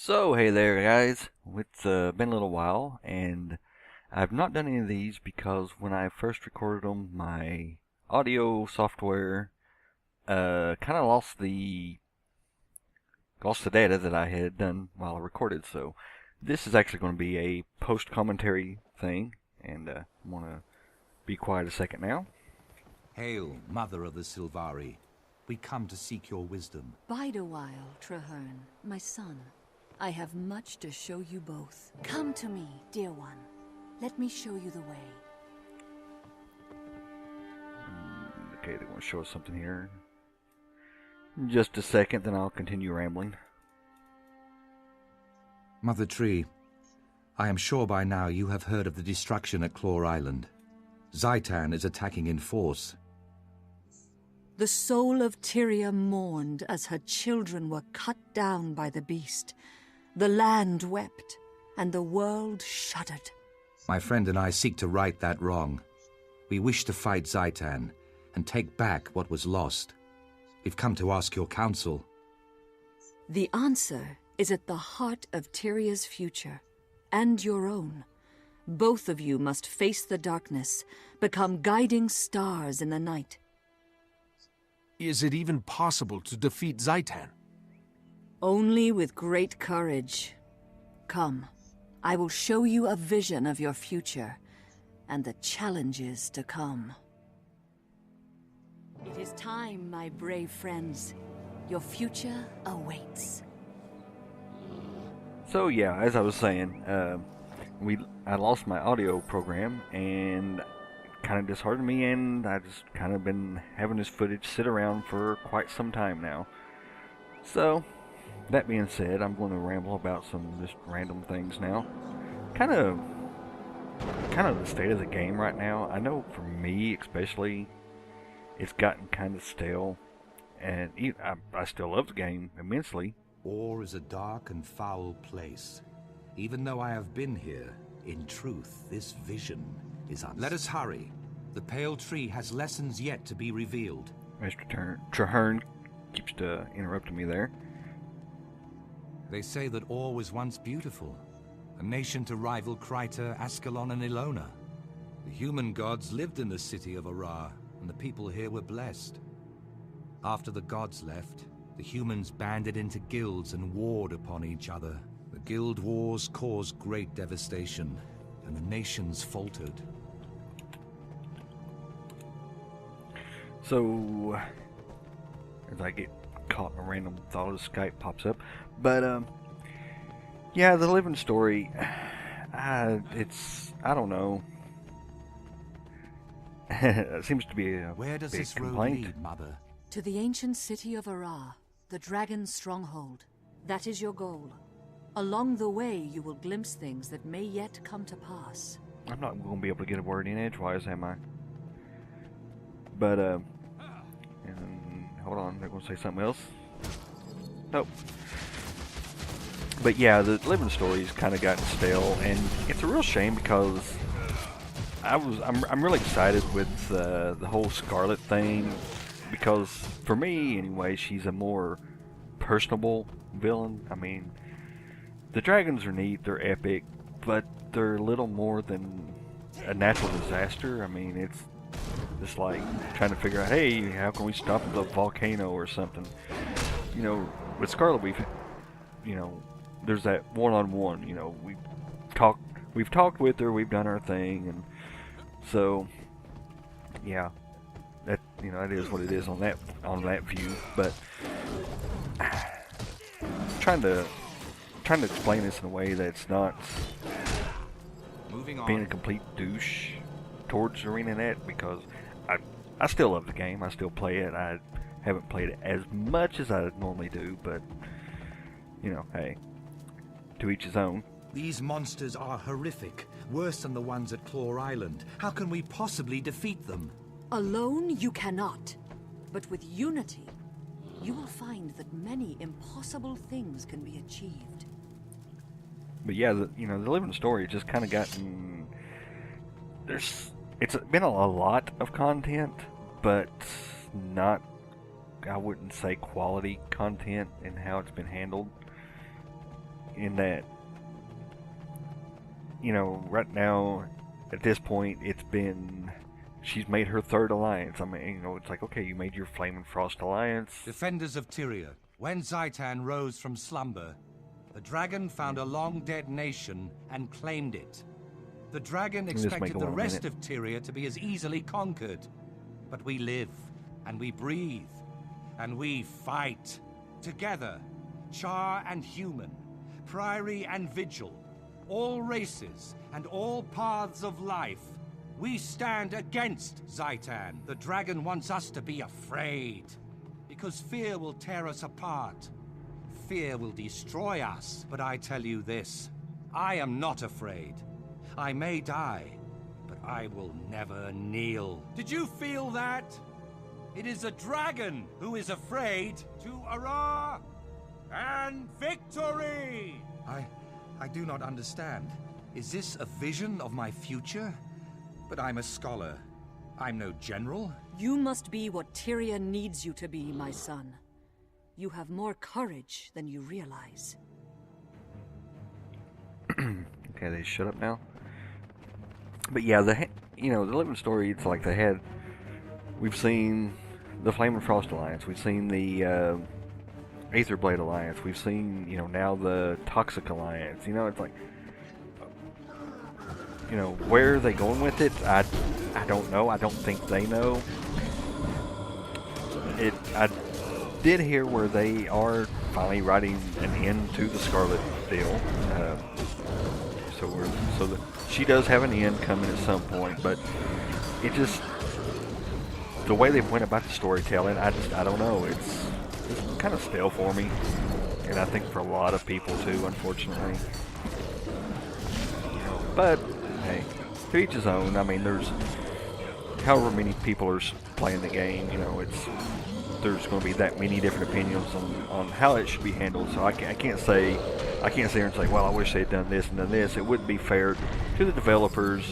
So, hey there, guys. It's been a little while, and I've not done any of these because when I first recorded them, my audio software kind of lost the data that I had done while I recorded. So, this is actually going to be a post commentary thing, and I'm gonna be quiet a second now. Hail, Mother of the Silvari. We come to seek your wisdom. Bide a while, Traherne, my son. I have much to show you both. Come to me, dear one. Let me show you the way. Okay, they want to show us something here. In just a second, then I'll continue rambling. Mother Tree, I am sure by now you have heard of the destruction at Claw Island. Zaitan is attacking in force. The soul of Tyria mourned as her children were cut down by the beast. The land wept, and the world shuddered. My friend and I seek to right that wrong. We wish to fight Zaitan and take back what was lost. We've come to ask your counsel. The answer is at the heart of Tyria's future, and your own. Both of you must face the darkness, become guiding stars in the night. Is it even possible to defeat Zaitan? Only with great courage. Come, I will show you a vision of your future, and the challenges to come. It is time, my brave friends. Your future awaits. So yeah, as I was saying, I lost my audio program, and it kind of disheartened me, and I just kind of been having this footage sit around for quite some time now. So, that being said, I'm going to ramble about some just random things now. Kind of the state of the game right now. I know for me, especially, it's gotten kind of stale, and I still love the game immensely. Ore is a dark and foul place. Even though I have been here, in truth, this vision is Let us hurry. The Pale Tree has lessons yet to be revealed. Mr. Traherne keeps interrupting me there. They say that Ore was once beautiful, a nation to rival Kryta, Ascalon, and Ilona. The human gods lived in the city of Arar, and the people here were blessed. After the gods left, the humans banded into guilds and warred upon each other. The guild wars caused great devastation, and the nations faltered. So, as I get caught in a random thought as Skype pops up, but yeah, the living story, I don't know. It seems to be a Where does big this road complaint. lead, Mother? To the ancient city of Arar, the dragon's stronghold. That is your goal. Along the way, you will glimpse things that may yet come to pass. I'm not going to be able to get a word in edgewise, am I? But and hold on, they're going to say something else. Nope. But yeah, the living story's kind of gotten stale, and it's a real shame because I'm really excited with the whole Scarlet thing, because for me anyway, she's a more personable villain. I mean, the dragons are neat, they're epic, but they're little more than a natural disaster. I mean, it's like trying to figure out, hey, how can we stop the volcano or something? You know, with Scarlet, there's that one-on-one. You know, we've talked with her, we've done our thing, and so yeah, that that is what it is on that view. But trying to explain this in a way that's not being a complete douche towards ArenaNet, because I still love the game. I still play it. I haven't played it as much as I normally do, but hey, to each his own. These monsters are horrific, worse than the ones at Claw Island. How can we possibly defeat them? Alone, you cannot. But with unity, you will find that many impossible things can be achieved. But yeah, the living story just kind of gotten... It's been a lot of content, but not, I wouldn't say quality content in how it's been handled. in that, you know, right now, at this point, she's made her third alliance. I mean, you know, it's like, okay, you made your Flame and Frost alliance. Defenders of Tyria, when Zaitan rose from slumber, the dragon found a long-dead nation and claimed it. The dragon expected the rest of Tyria to be as easily conquered. But we live, and we breathe, and we fight. Together, Char and human, Priory and Vigil, all races and all paths of life, we stand against Zaitan. The dragon wants us to be afraid, because fear will tear us apart. Fear will destroy us. But I tell you this, I am not afraid. I may die, but I will never kneel. Did you feel that? It is a dragon who is afraid. To Arah and victory! I do not understand. Is this a vision of my future? But I'm a scholar. I'm no general. You must be what Tyria needs you to be, my son. You have more courage than you realize. Okay, they shut up now. But yeah, the Living Story, it's like we've seen the Flame and Frost Alliance, we've seen the Aetherblade Alliance, we've seen, you know, now the Toxic Alliance. You know, it's like, you know, where are they going with it? I don't know. I don't think they know. I did hear where they are finally writing an end to the Scarlet deal. So she does have an end coming at some point, but it just, the way they went about the storytelling, I don't know. It's kind of stale for me, and I think for a lot of people too, unfortunately. But hey, to each his own. I mean, there's however many people are playing the game. You know, there's going to be that many different opinions on how it should be handled. So I can't say here and say, well, I wish they'd done this and done this. It wouldn't be fair to the developers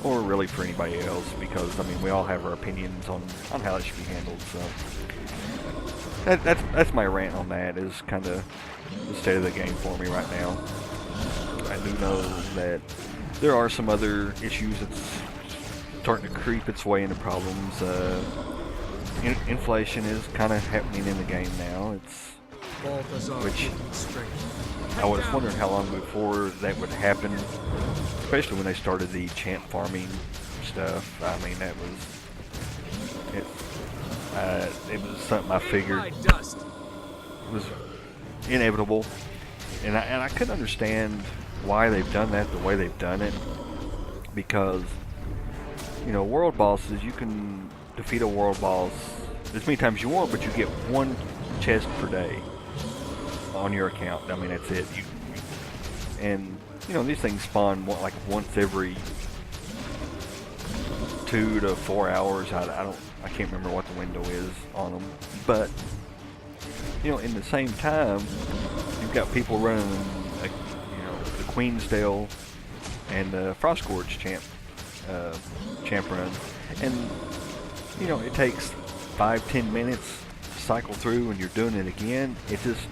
or really for anybody else, because I mean, we all have our opinions on how it should be handled. So that's my rant on that. Is kind of the state of the game for me right now. I do know that there are some other issues that's starting to creep its way into problems. Inflation is kind of happening in the game now. Which I was wondering how long before that would happen, especially when they started the champ farming stuff. I mean, it was something I figured was inevitable, and I couldn't understand why they've done that the way they've done it, because, you know, world bosses, you can defeat a world boss as many times as you want, but you get one chest per day on your account. I mean, that's it. And you know, these things spawn like once every 2 to 4 hours. I can't remember what the window is on them, but you know, in the same time, you've got people running, the Queensdale and the Frostgorge champ run, and you know, it takes 5-10 minutes to cycle through, and you're doing it again. It just,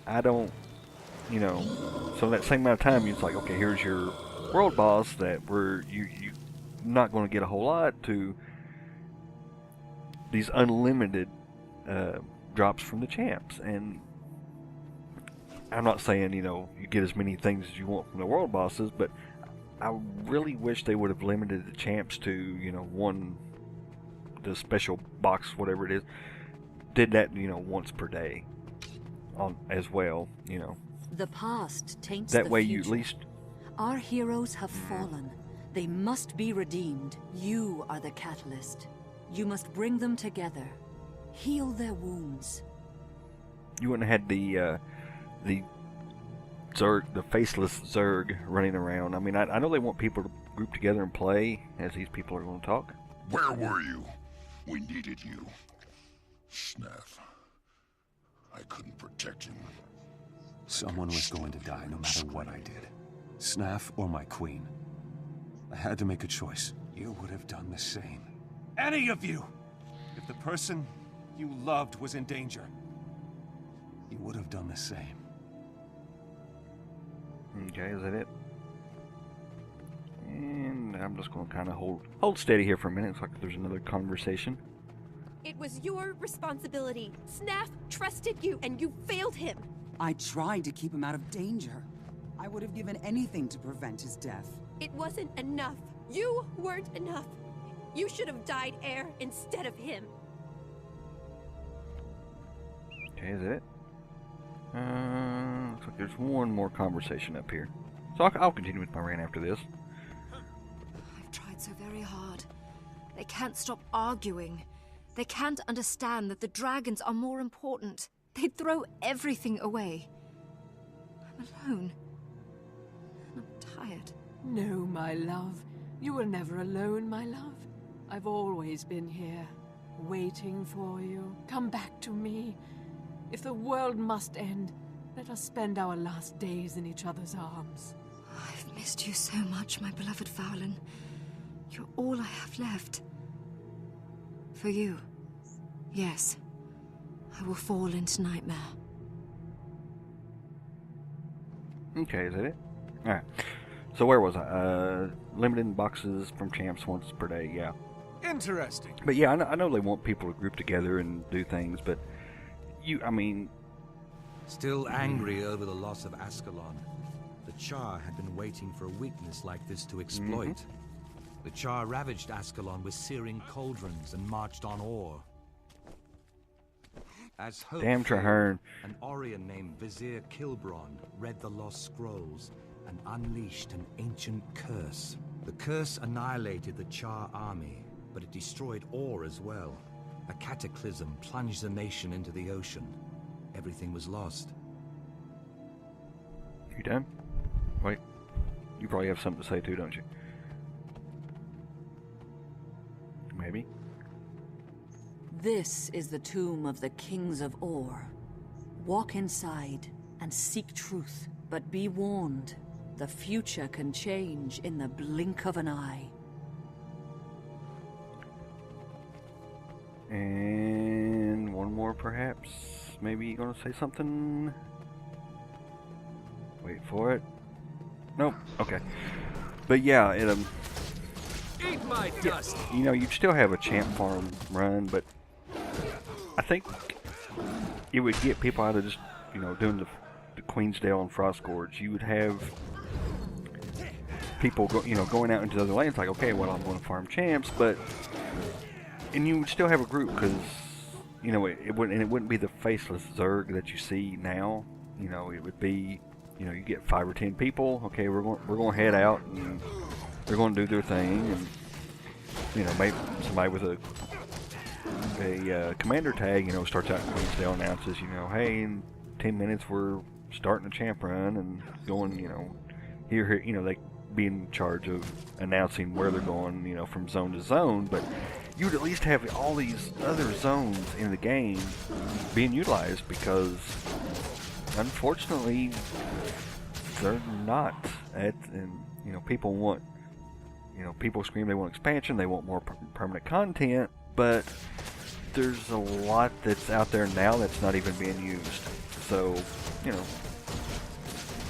I don't, you know, so that same amount of time, it's like, okay, here's your world boss that you're not going to get a whole lot, to these unlimited drops from the champs. And I'm not saying, you know, you get as many things as you want from the world bosses, but I really wish they would have limited the champs to, you know, the special box, whatever it is, did that, you know, once per day as well, you know. The past taints that the way future. You at least... Our heroes have fallen. They must be redeemed. You are the catalyst. You must bring them together. Heal their wounds. You wouldn't have had the Zerg, the faceless Zerg running around. I mean, I know they want people to group together and play, as these people are going to talk. Where were you? We needed you. Snaff. I couldn't protect him. Someone was going to die no matter what I did. Snaff or my queen. I had to make a choice. You would have done the same. Any of you! If the person you loved was in danger, you would have done the same. Okay, is that it? And I'm just going to kind of hold steady here for a minute. It's like there's another conversation. It was your responsibility. Snaff trusted you, and you failed him. I tried to keep him out of danger. I would have given anything to prevent his death. It wasn't enough. You weren't enough. You should have died Air instead of him. Okay, is that it? Looks like there's one more conversation up here. So I'll continue with my rant after this. I've tried so very hard. They can't stop arguing. They can't understand that the dragons are more important. They'd throw everything away. I'm alone. And I'm tired. No, my love. You were never alone, my love. I've always been here, waiting for you. Come back to me. If the world must end, let us spend our last days in each other's arms. I've missed you so much, my beloved Fowlin. You're all I have left. For you, yes, I will fall into nightmare. Okay, is that it? Alright. So where was I? Limited boxes from champs once per day, yeah. Interesting. But yeah, I know they want people to group together and do things, but Still angry over the loss of Ascalon, the Char had been waiting for a weakness like this to exploit. The Char ravaged Ascalon with searing cauldrons and marched on ore. As hope Damn failed, Traherne. an Orion named Vizier Kilbron read the lost scrolls and unleashed an ancient curse. The curse annihilated the Char army, but it destroyed ore as well. A cataclysm plunged the nation into the ocean. Everything was lost. You done? Wait. You probably have something to say too, don't you? Maybe? This is the tomb of the kings of Ore. Walk inside and seek truth, but be warned. The future can change in the blink of an eye. And one more perhaps. Maybe you're gonna say something? Wait for it. Nope. Okay. But yeah, Eat my dust! you know, you'd still have a champ farm run, but I think it would get people out of just, you know, doing the Queensdale and Frostgorge. You would have people going out into the other lanes like, okay, well, I'm going to farm champs, and you would still have a group because, you know, it wouldn't be the faceless Zerg that you see now. You know, it would be, you know, you get 5 or 10 people. Okay, we're going to head out and they're going to do their thing, and you know, maybe somebody with a commander tag, you know, starts out in Queensdale, announces, you know, hey, in 10 minutes we're starting a champ run and going, you know, here, you know, they be in charge of announcing where they're going, you know, from zone to zone, but you would at least have all these other zones in the game being utilized, because unfortunately they're not and you know, people want, you know, people scream they want expansion, they want more permanent content, but there's a lot that's out there now that's not even being used. So, you know,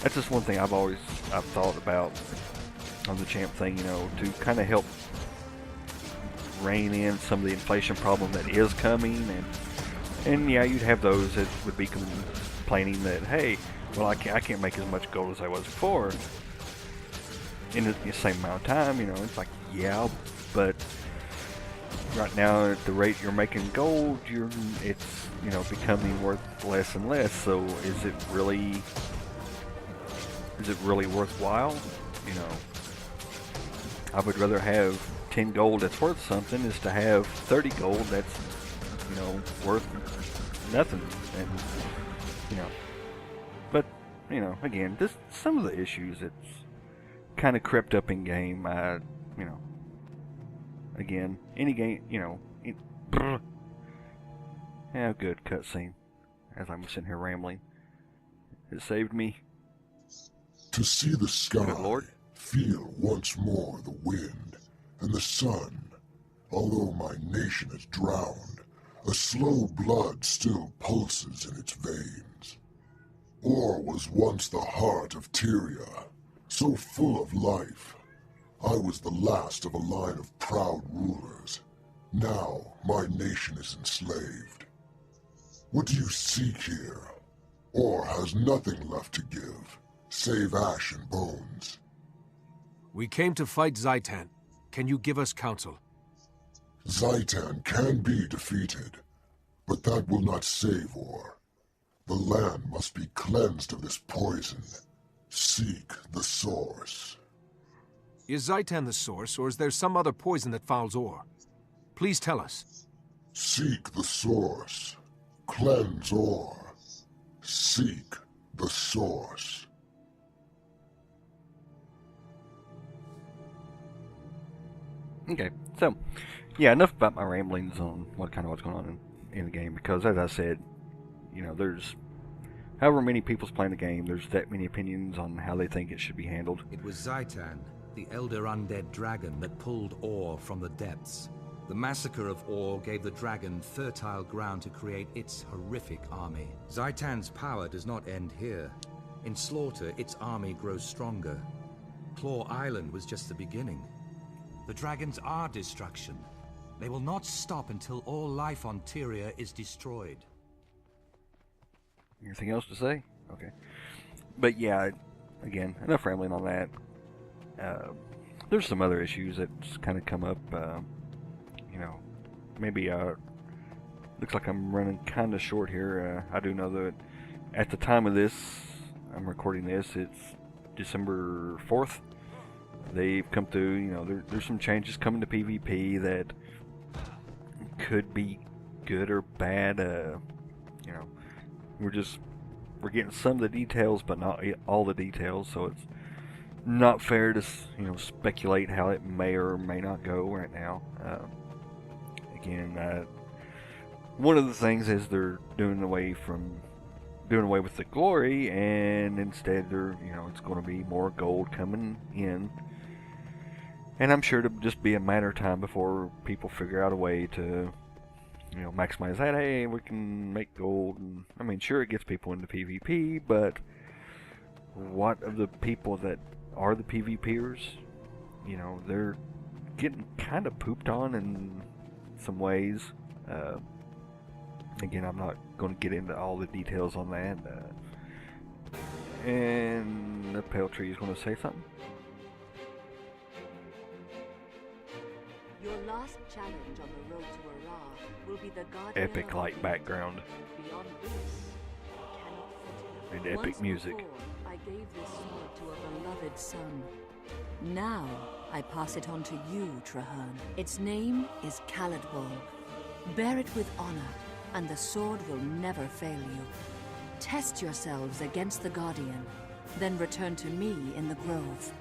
that's just one thing I've thought about on the champ thing, you know, to kind of help rein in some of the inflation problem that is coming, and yeah, you'd have those that would be complaining that, hey, well, I can't make as much gold as I was before in the same amount of time. You know, it's like, yeah, but right now at the rate you're making gold, it's, you know, becoming worth less and less. So is it really worthwhile? You know, I would rather have 10 gold that's worth something is to have 30 gold that's, you know, worth nothing. And, you know, but, you know, again, some of the issues that's kind of crept up in game, you know, again, any game, you know, yeah, good cutscene, as I'm sitting here rambling. It saved me. To see the sky, Good Lord. feel once more the wind and the sun. Although my nation is drowned, a slow blood still pulses in its veins. Or was once the heart of Tyria, so full of life. I was the last of a line of proud rulers. Now my nation is enslaved. What do you seek here? Or has nothing left to give, save ash and bones? We came to fight Zaitan. Can you give us counsel? Zaitan can be defeated, but that will not save Or. The land must be cleansed of this poison. Seek the source. Is Zaitan the source, or is there some other poison that fouls Or? Please tell us. Seek the source. Cleanse Or. Seek the source. Okay, so, yeah, enough about my ramblings on what's going on in the game, because as I said, you know, there's however many people's playing the game, there's that many opinions on how they think it should be handled. It was Zaitan, the elder undead dragon, that pulled Or from the depths. The massacre of Or gave the dragon fertile ground to create its horrific army. Zaitan's power does not end here. In slaughter, its army grows stronger. Claw Island was just the beginning. The dragons are destruction. They will not stop until all life on Tyria is destroyed. Anything else to say? Okay. But yeah, again, enough rambling on that. There's some other issues that's kind of come up. You know, maybe looks like I'm running kind of short here. I do know that at the time of this, I'm recording this, it's December 4th. They've come through, you know, there's some changes coming to PvP that could be good or bad. You know, we're getting some of the details, but not all the details, so it's not fair to, you know, speculate how it may or may not go right now. Again, one of the things is they're doing away with the glory, and instead they're, you know, it's going to be more gold coming in. And I'm sure it'll just be a matter of time before people figure out a way to, you know, maximize that. Hey, we can make gold. And, I mean, sure, it gets people into PvP, but what of the people that are the PvPers? You know, they're getting kind of pooped on in some ways. Again, I'm not going to get into all the details on that. And the Pale Tree is going to say something. Your last challenge on the road to Ara will be the Guardian Epic of light Light. background Beyond this, I cannot and fulfill. epic Once music. before, I gave this sword to a beloved son. Now, I pass it on to you, Trahearne. Its name is Caladwol. Bear it with honor, and the sword will never fail you. Test yourselves against the Guardian, then return to me in the Grove.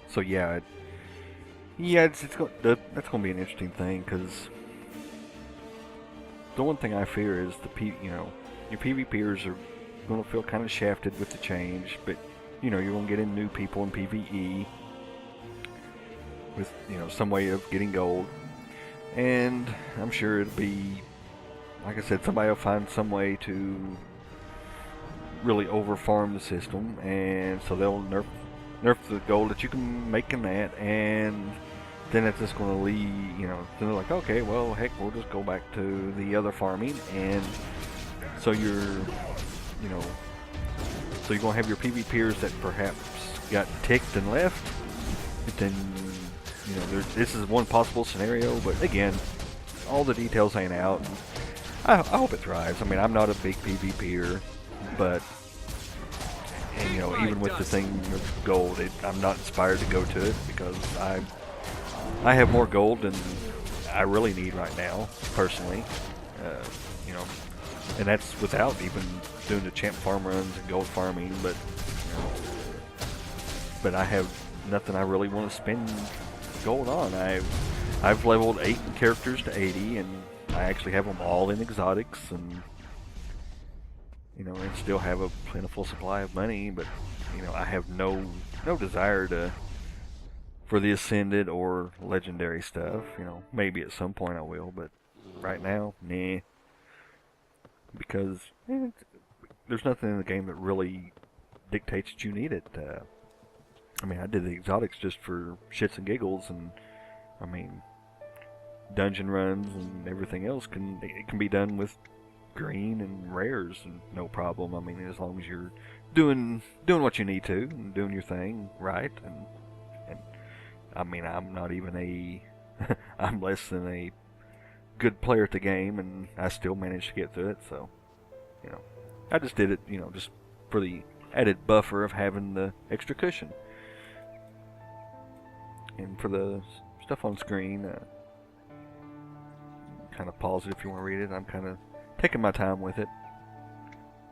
So yeah, that's going to be an interesting thing, because the one thing I fear is your PvPers are going to feel kind of shafted with the change, but you know, you're going to get in new people in PvE with, you know, some way of getting gold, and I'm sure it'll be, like I said, somebody will find some way to really over-farm the system, and so they'll nerf the gold that you can make in that, and then it's just going to leave, you know, then they're like, okay, well, heck, we'll just go back to the other farming, and so you're going to have your PvPers that perhaps got ticked and left, but then, you know, this is one possible scenario, but again, all the details ain't out. I hope it thrives. I mean, I'm not a big PvPer, but, and, you know, even with the thing of gold, I'm not inspired to go to it, because I have more gold than I really need right now, personally. You know, and that's without even doing the champ farm runs and gold farming, but, you know, but I have nothing I really want to spend gold on. I've leveled 8 characters to 80, and I actually have them all in exotics, and, you know, and still have a plentiful supply of money, but, you know, I have no desire to for the Ascended or Legendary stuff. You know, maybe at some point I will, but right now, nah. Because there's nothing in the game that really dictates that you need it. I mean, I did the exotics just for shits and giggles, and I mean, dungeon runs and everything else can be done with green and rares and no problem. I mean, as long as you're doing what you need to and doing your thing right, and I mean, I'm not even I'm less than a good player at the game, and I still managed to get through it. So, you know, I just did it, you know, just for the added buffer of having the extra cushion. And for the stuff on screen, kind of pause it if you want to read it. I'm kind of taking my time with it.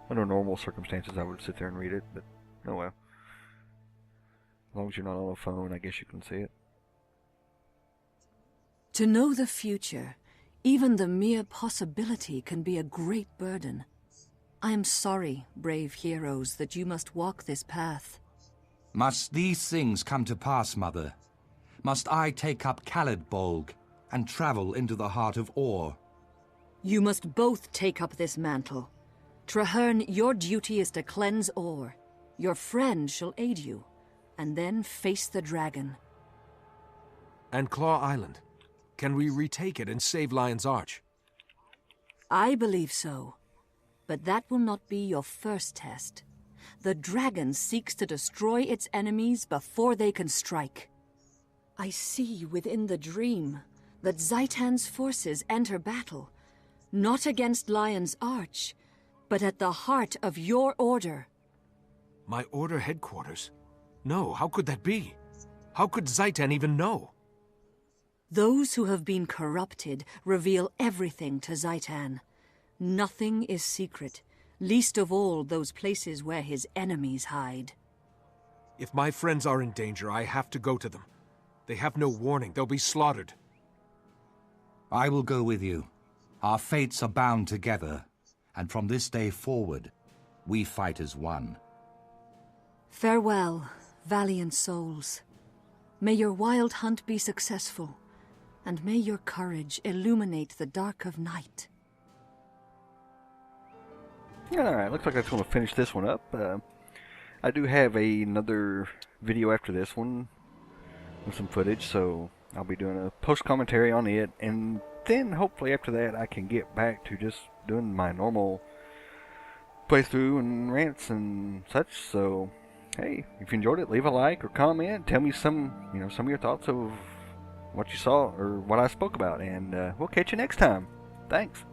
Under normal circumstances, I would sit there and read it, but oh well. As long as you're not on a phone, I guess you can see it. To know the future, even the mere possibility can be a great burden. I am sorry, brave heroes, that you must walk this path. Must these things come to pass, Mother? Must I take up Khalidbolg and travel into the heart of Or? You must both take up this mantle. Traherne, your duty is to cleanse Or. Your friend shall aid you, and then face the dragon. And Claw Island. Can we retake it and save Lion's Arch? I believe so. But that will not be your first test. The dragon seeks to destroy its enemies before they can strike. I see within the dream that Zaitan's forces enter battle, not against Lion's Arch, but at the heart of your order. My order headquarters? No, how could that be? How could Zaitan even know? Those who have been corrupted reveal everything to Zaitan. Nothing is secret, least of all those places where his enemies hide. If my friends are in danger, I have to go to them. They have no warning. They'll be slaughtered. I will go with you. Our fates are bound together, and from this day forward, we fight as one. Farewell, valiant souls. May your wild hunt be successful, and may your courage illuminate the dark of night. Alright, looks like I just want to finish this one up. I do have another video after this one with some footage, so I'll be doing a post-commentary on it, and then hopefully after that I can get back to just doing my normal playthrough and rants and such. So hey, if you enjoyed it, leave a like or comment, tell me some of your thoughts of what you saw or what I spoke about, and we'll catch you next time. Thanks.